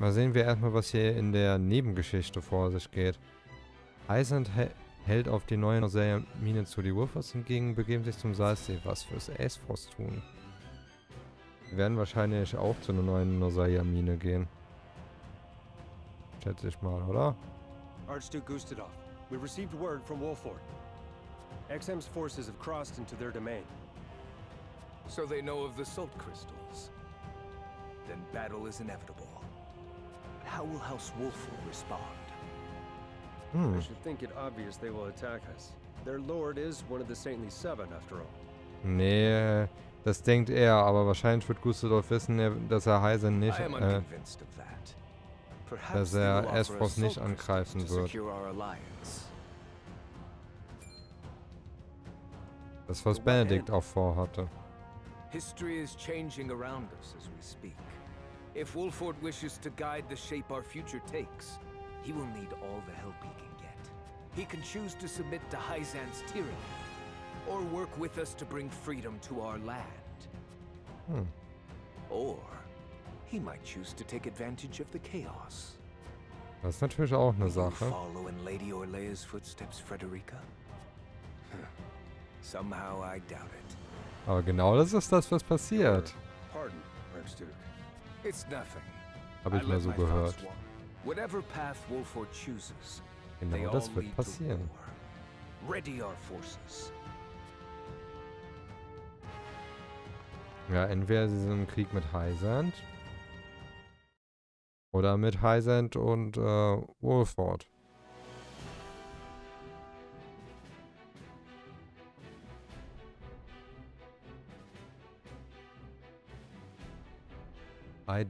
Mal sehen wir erstmal, was hier in der Nebengeschichte vor sich geht. Heissand hält auf die neue Norseia-Mine zu. Die Wolfforts hingegen begeben sich zum Salzsee, was fürs Aesfrost tun. Wir werden wahrscheinlich auch zu einer neuen Norseia-Mine gehen. Schätze ich mal, oder? Archduke Gustadov, we received word from Wolffort. XM's forces have crossed into their domain. So they know of the salt crystals. Then battle is inevitable. But how will Haus Wolffort respond? I should think it obvious they will attack us. Their lord is one of the Saintly Seven, after all. Nee, das denkt er, aber wahrscheinlich wird Gustadov wissen, dass er Heissand nicht, dass er Aesfrost nicht angreifen wird. Das, was Benedict auch vorhatte. History is changing around us as we speak. If Wolffort wishes to guide the shape our future takes, he will need all the help he can get. He can choose to submit to Heissand's tyranny, or work with us to bring freedom to our land. Or he might choose to take advantage of the chaos. Das ist natürlich auch eine Sache. Follow in Lady Orlea's footsteps, Frederica? Somehow I doubt it. Aber genau das ist das, was passiert. Pardon, Archduke. It's nothing. Habe ich mal so gehört. Whatever path Wolffort chooses, Genau das wird passieren. Ready our forces. Ja, entweder sie sind im Krieg mit Heissand oder mit Heissand und Wolffort.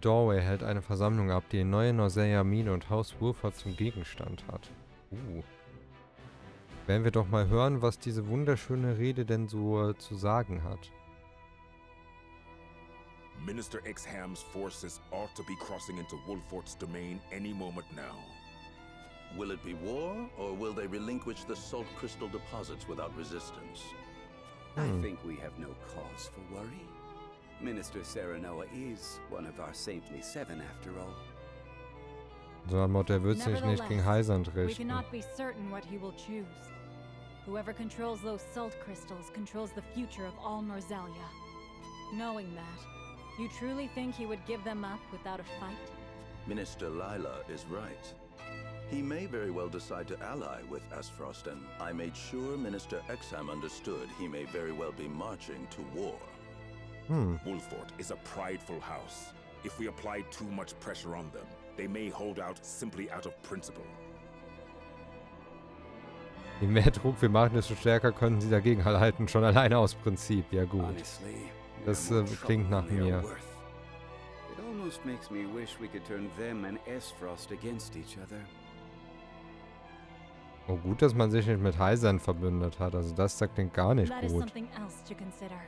Doorway hält eine Versammlung ab, die neue Norseia-Mine und Haus Wolffort zum Gegenstand hat. Werden wir doch mal hören, was diese wunderschöne Rede denn so zu sagen hat. Minister Exham's forces ought to be crossing into Wolffort's domain any moment now. Will it be war, or will they relinquish the salt crystal deposits without resistance? I think we have no cause for worry. Minister Serenoa is one of our Saintly Seven, after all. So ein Motto, er wird sich nicht gegen Heissand We richten. cannot be certain what he will choose. Whoever controls those salt crystals controls the future of all Norzelia. Knowing that, you truly think he would give them up without a fight? Minister Lila is right. He may very well decide to ally with Aesfrost, and I made sure Minister Exham understood he may very well be marching to war. Wolffort is a prideful house. If we apply too much pressure on them, they may hold out simply out of principle. Je mehr Druck wir machen, desto stärker können sie dagegen halten, schon alleine aus Prinzip. Ja gut. Das klingt nach mir. It almost makes me wish we could turn them and Aesfrost against each other. Oh, gut, dass man sich nicht mit Heissand verbündet hat. Also das klingt gar nicht That is gut. something else to consider.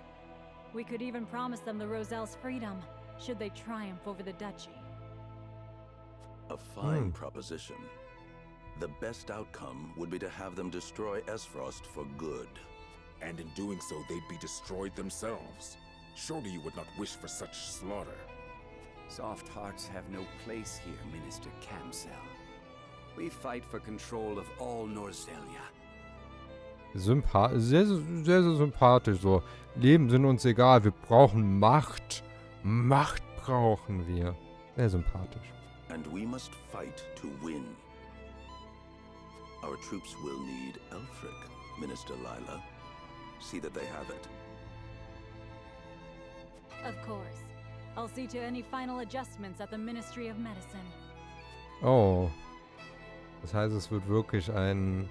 We could even promise them the Roselle's freedom, should they triumph over the duchy. A fine proposition. The best outcome would be to have them destroy Aesfrost for good. And in doing so, they'd be destroyed themselves. Surely you would not wish for such slaughter. Soft hearts have no place here, Minister Camsell. We fight for control of all Norzelia. Sehr, sehr sympathisch. So, Leben sind uns egal. Wir brauchen Macht. Macht brauchen wir. Sehr sympathisch. And we must fight to win. Our troops will need Elfric, Minister Lila. See that they have it. Of course. I'll see to any final adjustments at the Ministry of Medicine. Oh. Das heißt, es wird wirklich ein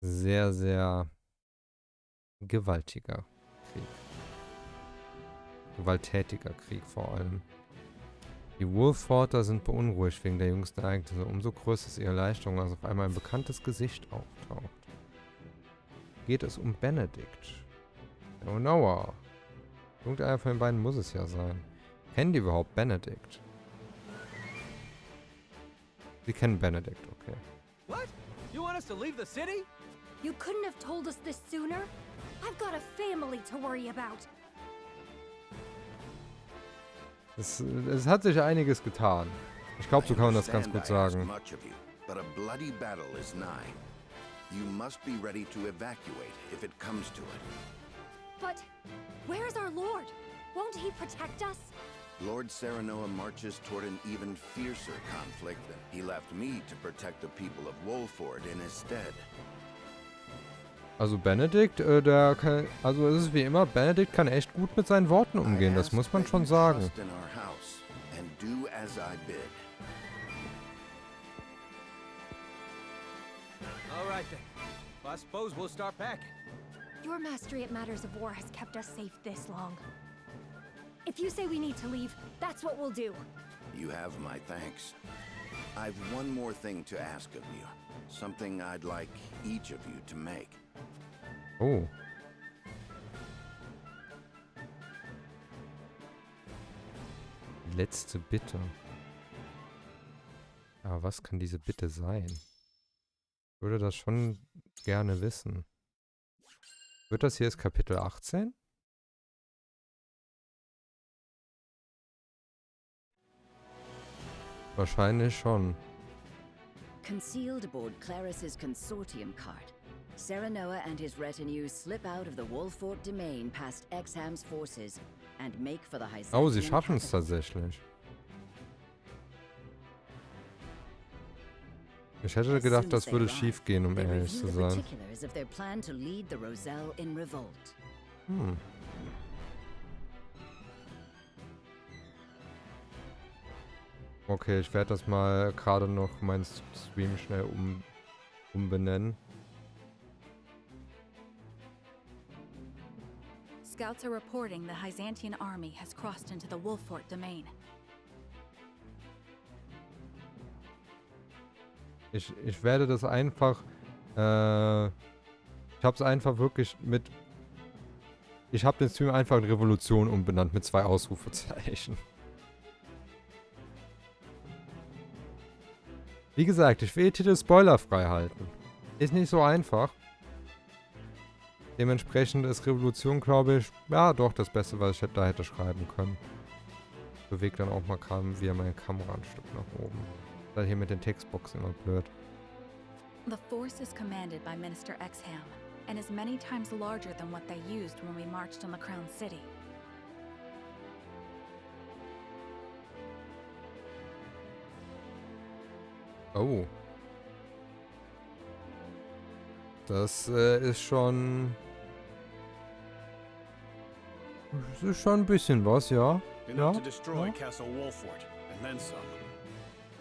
sehr, sehr gewaltiger Krieg. Gewalttätiger Krieg vor allem. Die Wolfforter sind beunruhigt wegen der jüngsten Ereignisse. Umso größer ist ihre Erleichterung, als auf einmal ein bekanntes Gesicht auftaucht. Geht es um Benedict. Serenoa. Irgendeiner von den beiden muss es ja sein. Kennen die überhaupt Benedict? Sie kennen Benedict, okay. What? You want us to leave the city? You couldn't have told us this sooner? I've got a family to worry about. Es hat sich einiges getan. Ich glaube, so kann man das ganz gut sagen. But a bloody battle is nigh. You must be ready to evacuate if it comes to it. But where's our lord? Won't he protect us? Lord Serenoa marches toward an even fiercer conflict. He left me to protect the people of Wolffort in his stead. Also Benedict, der kann, also es ist wie immer, Benedict kann echt gut mit seinen Worten umgehen, das muss man schon sagen. All right then. Well, I suppose we'll start packing. Your mastery at matters of war has kept us safe this long. If you say we need to leave, that's what we'll do. You have my thanks. I've one more thing to ask of you. Something I'd like each of you to make. Oh. Letzte Bitte. Aber was kann diese Bitte sein? Ich würde das schon gerne wissen. Wird das hier jetzt Kapitel 18? Wahrscheinlich schon. Concealed aboard Claris's consortium cart, Serenoa and his retinue slip out of the Wolffort domain past Exham's forces and make for the Heissand. Oh, sie schaffen es tatsächlich. Ich hätte gedacht, das würde schief gehen, um ehrlich zu sein. Hm. Okay, ich werde das mal gerade noch meinen Stream schnell umbenennen. Scouts are reporting the Heissantian army has crossed into the Wolffort domain. Ich werde das einfach, ich habe es einfach wirklich mit, ich habe den Stream einfach in Revolution umbenannt mit 2 Ausrufezeichen. Wie gesagt, ich will den Titel spoilerfrei halten. Ist nicht so einfach. Dementsprechend ist Revolution, glaube ich, ja doch das Beste, was ich da hätte schreiben können. Bewegt dann auch mal gerade wieder meine Kamera ein Stück nach oben. Hier mit den Textboxen immer blöd. The force is commanded by Minister Exham and is many times larger than what they used when we marched on the Crown City. Oh. Das ist schon... Das ist schon ein bisschen was, ja. Enough to destroy Castle Wolffort, and then some.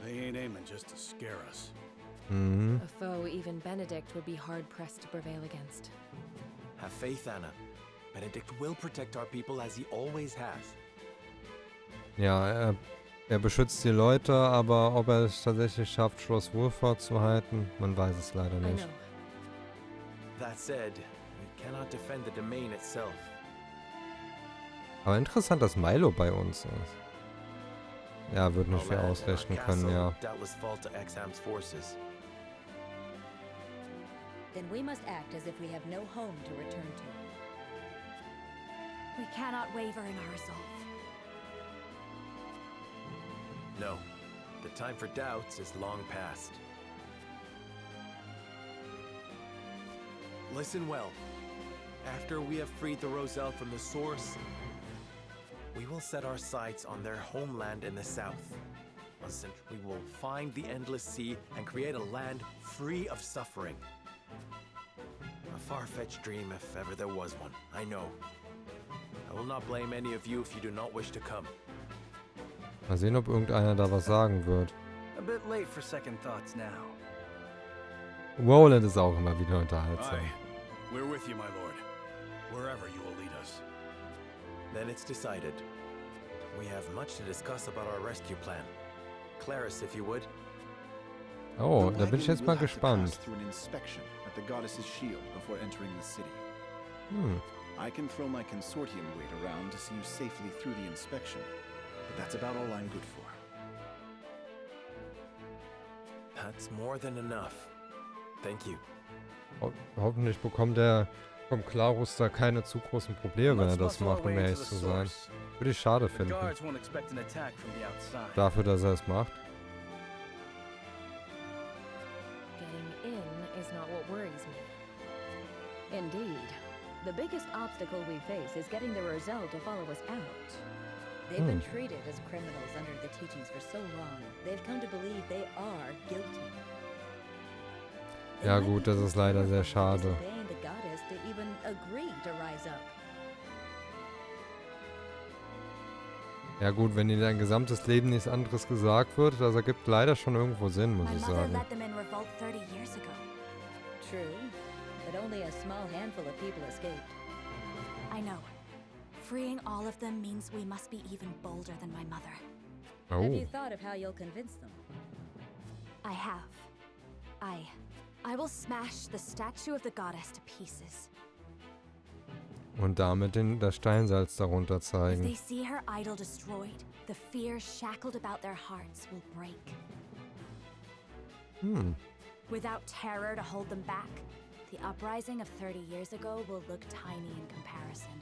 They ain't aiming just to scare us. Mhm. A foe even Benedict would be hard-pressed to prevail against. Have faith, Anna. Benedict will protect our people as he always has. Ja, er beschützt die Leute, aber ob er es tatsächlich schafft, Schloss Wolffort zu halten, man weiß es leider nicht. That said, we cannot defend the domain itself. Aber interessant, dass Milo bei uns ist. Ja, wird nicht viel ausrichten können, ja. Then we must act as if we have no home to return to. We cannot waver in our resolve. No, the time for doubts is long past. Listen well. After we have freed the Roselle from the source, we will set our sights on their homeland in the south. We will find the endless sea and create a land free of suffering. A far-fetched dream if ever there was one, I know. I will not blame any of you if you do not wish to come. Mal sehen, ob irgendeiner da was sagen wird. A bit late for second thoughts now. Roland ist auch immer wieder unterhaltsam. Aye. We're with you, my lord. Wherever you will lead us. Then it's decided. We have much to discuss about our rescue plan. Claris, if you would. Oh, da bin ich jetzt mal gespannt. Hm. I can throw my consortium weight around to see you safely through the inspection, but that's about all I'm good for. That's more than enough. Thank you. Hoffentlich bekommt der vom Klarus da keine zu großen Probleme, wenn er das macht, um ehrlich zu sein. Würde ich schade finden. Dafür, dass er es macht. Indeed. The biggest obstacle we face is getting the Roselle to follow us out. They've been treated as criminals under the teachings for so long, they've come to believe they are guilty. Ja gut, das ist leider sehr schade. Disobeying the goddess to even agree to rise up. Ja gut, wenn dir dein gesamtes Leben nichts anderes gesagt wird, das ergibt leider schon irgendwo Sinn, muss ich sagen. True, but only a small handful of people escaped. I know. Freeing all of them means we must be even bolder than my mother. Oh. Have you thought of how you'll convince them? I have. I will smash the statue of the goddess to pieces. Und damit das Steinsalz darunter If zeigen. they see her idol destroyed, the fear shackled about their hearts will break. Without terror to hold them back, the uprising of 30 years ago will look tiny in comparison.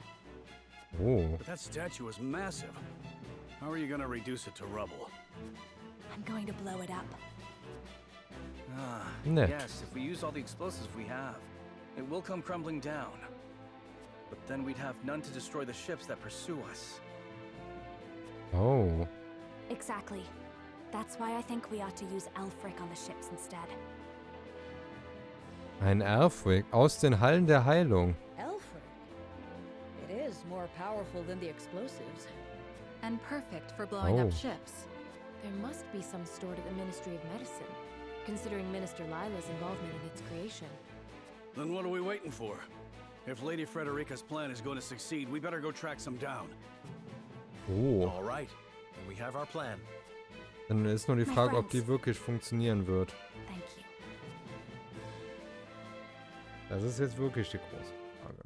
Oh. But that statue is massive. How are you gonna reduce it to rubble? I'm going to blow it up. Nett. Yes, if we use all the explosives we have, it will come crumbling down. But then we'd have none to destroy the ships that pursue us. Oh. Exactly. That's why I think we ought to use Elfric on the ships instead. Ein Elfric aus den Hallen der Heilung. Elfric? It is more powerful than the explosives. And perfect for blowing up Oh. ships. There must be some stored at the Ministry of Medicine, considering Minister Lila's involvement in its creation. Then what are we waiting for? If Lady Frederikas' plan is going to succeed, we better go track some down. Oh. All right, then we have our plan. Dann ist nur die Frage, ob die wirklich funktionieren wird. Thank you. Das ist jetzt wirklich die große Frage.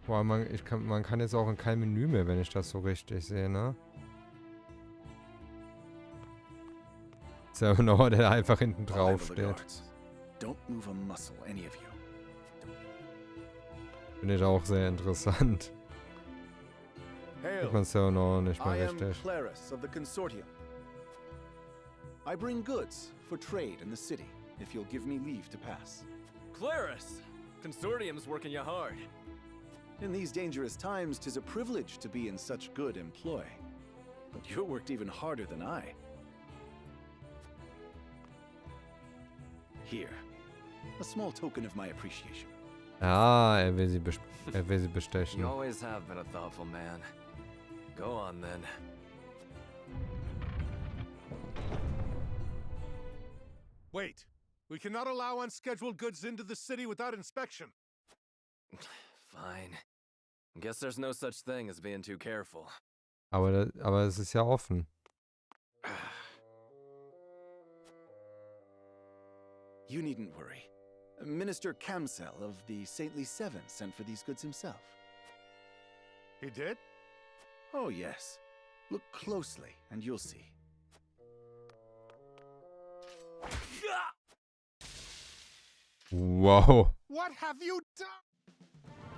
Boah, man kann jetzt auch in kein Menü mehr, wenn ich das so richtig sehe, ne? Serenoa, der einfach hinten drauf steht. Don't move a muscle, any of you. Finde ich auch sehr interessant. Sieht man Serenoa nicht mehr I am richtig. Claris of the Consortium. I bring goods for trade in the city, if you'll give me leave to pass. Claris! Consortium's working you hard. In these dangerous times, 'tis a privilege to be in such good employ. But you're worked even harder than I. Here, a small token of my appreciation. Ah, er will sie bestechen. You always have been a thoughtful man. Go on then. Wait. We cannot allow unscheduled goods into the city without inspection. Fine. Guess there's no such thing as being too careful. Aber es ist ja offen. You needn't worry. Minister Kamsel of the Saintly Seven sent for these goods himself. He did? Oh, yes. Look closely, and you'll see. Wow. What have you done?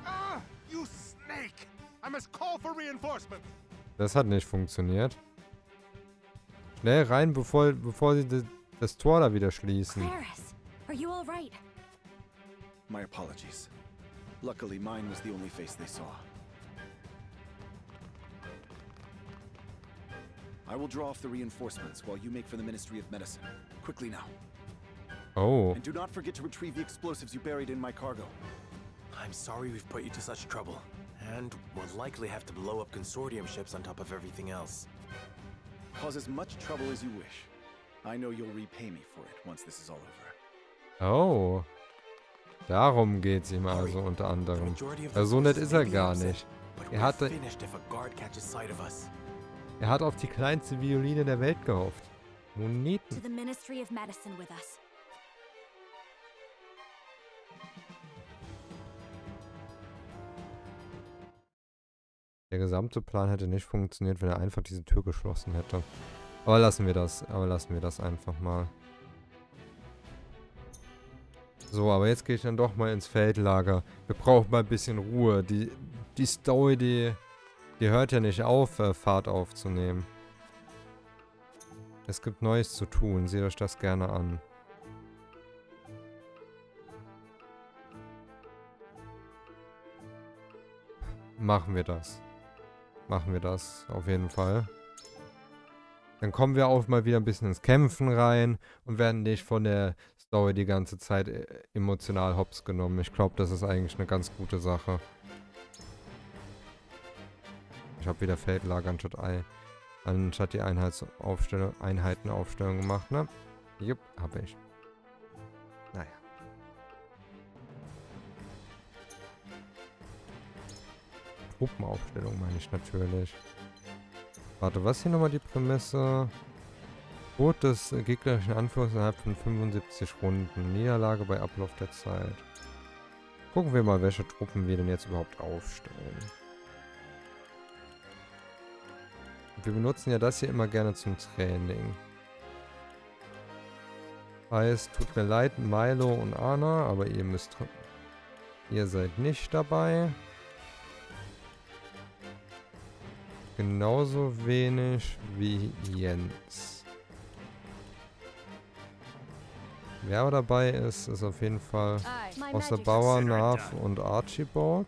Ah, you snake! I must call for reinforcements. Das hat nicht funktioniert. Schnell rein, bevor sie das Tor da wieder schließen. Claris, are you all right? My apologies. Luckily, mine was the only face they saw. I will draw off the reinforcements while you make for the Ministry of Medicine. Quickly now. Oh. And do not forget to retrieve the explosives you buried in my cargo. I'm sorry we've put you to such trouble. And we'll likely have to blow up consortium ships on top of everything else. Cause as much trouble as you wish. I know you'll repay me for it once this is all over. Oh. Darum geht's ihm also unter anderem. Also so nett ist er gar nicht. Er hat auf die kleinste Violine der Welt gehofft. Moneten. To the Ministry of Medicine with us. Der gesamte Plan hätte nicht funktioniert, wenn er einfach diese Tür geschlossen hätte. Aber lassen wir das einfach mal. So, aber jetzt gehe ich dann doch mal ins Feldlager. Wir brauchen mal ein bisschen Ruhe. Die Story, die hört ja nicht auf, Fahrt aufzunehmen. Es gibt Neues zu tun. Seht euch das gerne an. Machen wir das. Machen wir das auf jeden Fall. Dann kommen wir auch mal wieder ein bisschen ins Kämpfen rein und werden nicht von der Story die ganze Zeit emotional hops genommen. Ich glaube, das ist eigentlich eine ganz gute Sache. Ich habe wieder Feldlager anstatt die Einheitenaufstellung gemacht, ne? Jupp, habe ich. Naja. Truppenaufstellung meine ich natürlich. Warte, was hier nochmal die Prämisse? Tod des gegnerischen Anführers innerhalb von 75 Runden. Niederlage bei Ablauf der Zeit. Gucken wir mal, welche Truppen wir denn jetzt überhaupt aufstellen. Wir benutzen ja das hier immer gerne zum Training. Heißt, tut mir leid, Milo und Anna, aber ihr seid nicht dabei. Genauso wenig wie Jens. Wer aber dabei ist, ist auf jeden Fall aus der Bauer, Nav und Archibald.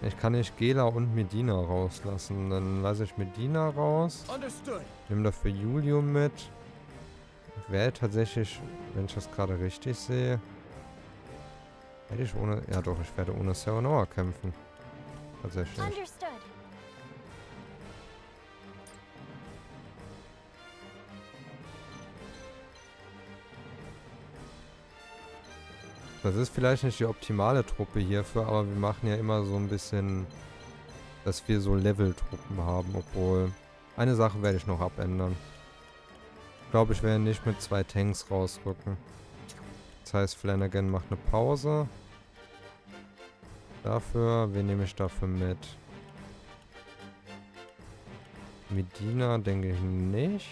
Ich kann nicht Gela und Medina rauslassen. Dann lasse ich Medina raus. Nimm dafür Julio mit. Ich werde tatsächlich, wenn ich das gerade richtig sehe, werde ich ohne... Ja doch, ich werde ohne Serenoa kämpfen. Tatsächlich. Das ist vielleicht nicht die optimale Truppe hierfür, aber wir machen ja immer so ein bisschen, dass wir so Level-Truppen haben, obwohl eine Sache werde ich noch abändern. Ich glaube, ich werde nicht mit 2 Tanks rausrücken. Das heißt, Flanagan macht eine Pause. Wen nehme ich dafür mit? Medina denke ich nicht.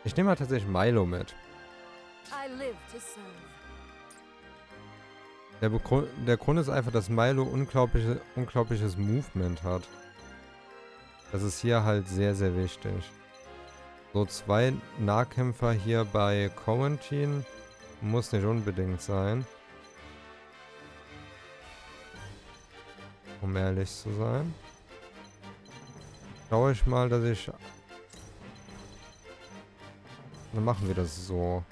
Ich nehme halt tatsächlich Milo mit. Der Grund ist einfach, dass Milo unglaubliches Movement hat. Das ist hier halt sehr, sehr wichtig. So 2 Nahkämpfer hier bei Quarantine muss nicht unbedingt sein. Um ehrlich zu sein. Schaue ich mal, dass ich... Dann machen wir das so.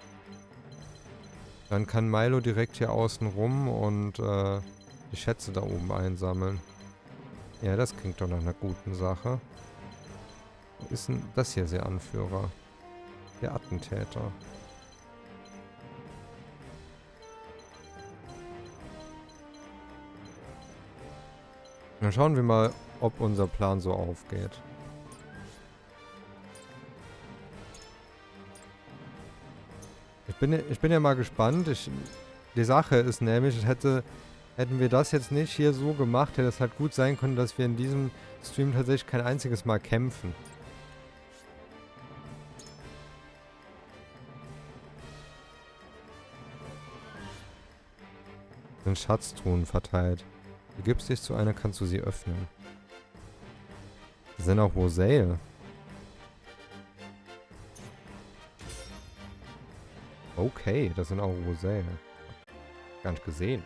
Dann kann Milo direkt hier außen rum und die Schätze da oben einsammeln. Ja, das klingt doch nach einer guten Sache. Wo ist denn das hier der Anführer? Der Attentäter. Dann schauen wir mal, ob unser Plan so aufgeht. Ich bin ja mal gespannt. Die Sache ist nämlich, hätten wir das jetzt nicht hier so gemacht, hätte es halt gut sein können, dass wir in diesem Stream tatsächlich kein einziges Mal kämpfen. Sind Schatztruhen verteilt. Begibst dich zu einer, kannst du sie öffnen. Das sind auch Rosale. Okay, das sind auch Rosale. Gar nicht gesehen.